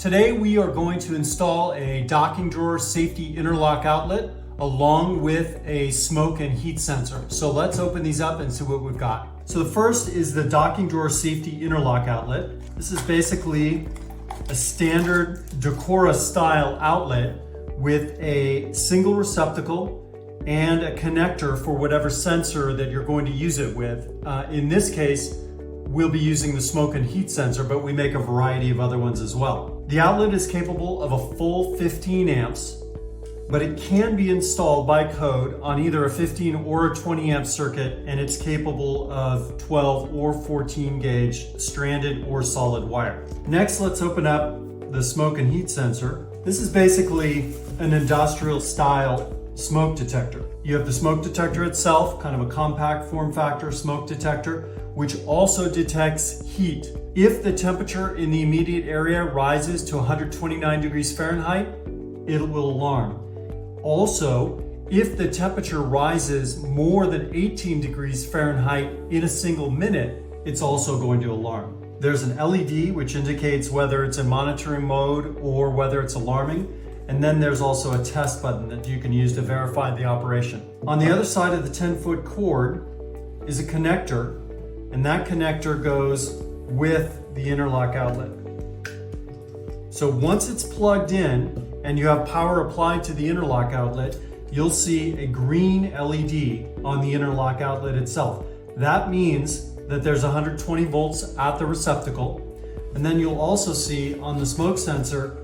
Today we are going to install a docking drawer safety interlock outlet along with a smoke and heat sensor. So let's open these up and see what we've got. So the first is the docking drawer safety interlock outlet. This is basically a standard Decora style outlet with a single receptacle and a connector for whatever sensor that you're going to use it with. In this case, we'll be using the smoke and heat sensor, but we make a variety of other ones as well. The outlet is capable of a full 15 amps, but it can be installed by code on either a 15 or a 20 amp circuit, and it's capable of 12 or 14 gauge stranded or solid wire. Next, let's open up the smoke and heat sensor. This is basically an industrial style smoke detector. You have the smoke detector itself, kind of a compact form factor smoke detector, which also detects heat. If the temperature in the immediate area rises to 129 degrees Fahrenheit, it will alarm. Also, if the temperature rises more than 18 degrees Fahrenheit in a single minute, it's also going to alarm. There's an LED which indicates whether it's in monitoring mode or whether it's alarming. And then there's also a test button that you can use to verify the operation. On the other side of the 10-foot cord is a connector, and that connector goes with the interlock outlet. So once it's plugged in and you have power applied to the interlock outlet, you'll see a green LED on the interlock outlet itself. That means that there's 120 volts at the receptacle. And then you'll also see on the smoke sensor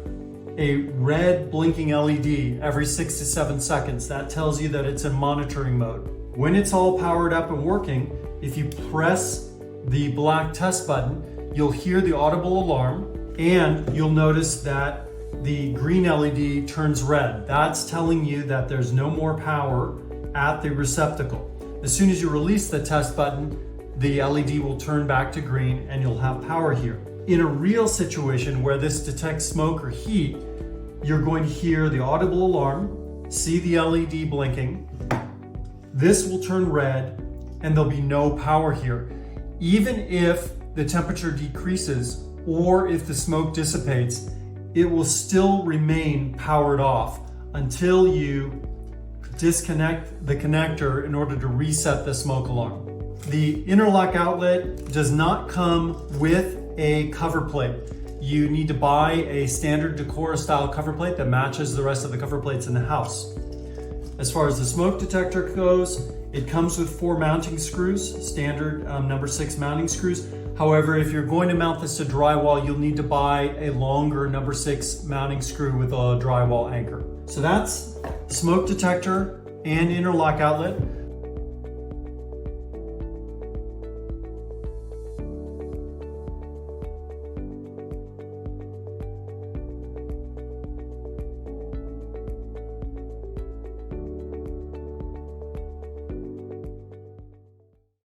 a red blinking LED every 6 to 7 seconds. That tells you that it's in monitoring mode. When it's all powered up and working, if you press the black test button, you'll hear the audible alarm, and you'll notice that the green LED turns red. That's telling you that there's no more power at the receptacle. As soon as you release the test button, the LED will turn back to green and you'll have power here. In a real situation where this detects smoke or heat, you're going to hear the audible alarm, see the LED blinking, this will turn red, and there'll be no power here. Even if the temperature decreases or if the smoke dissipates, it will still remain powered off until you disconnect the connector in order to reset the smoke alarm. The interlock outlet does not come with a cover plate. You need to buy a standard Decora style cover plate that matches the rest of the cover plates in the house. As far as the smoke detector goes, it comes with 4 mounting screws, standard number 6 mounting screws. However, if you're going to mount this to drywall, you'll need to buy a longer number 6 mounting screw with a drywall anchor. So that's smoke detector and interlock outlet.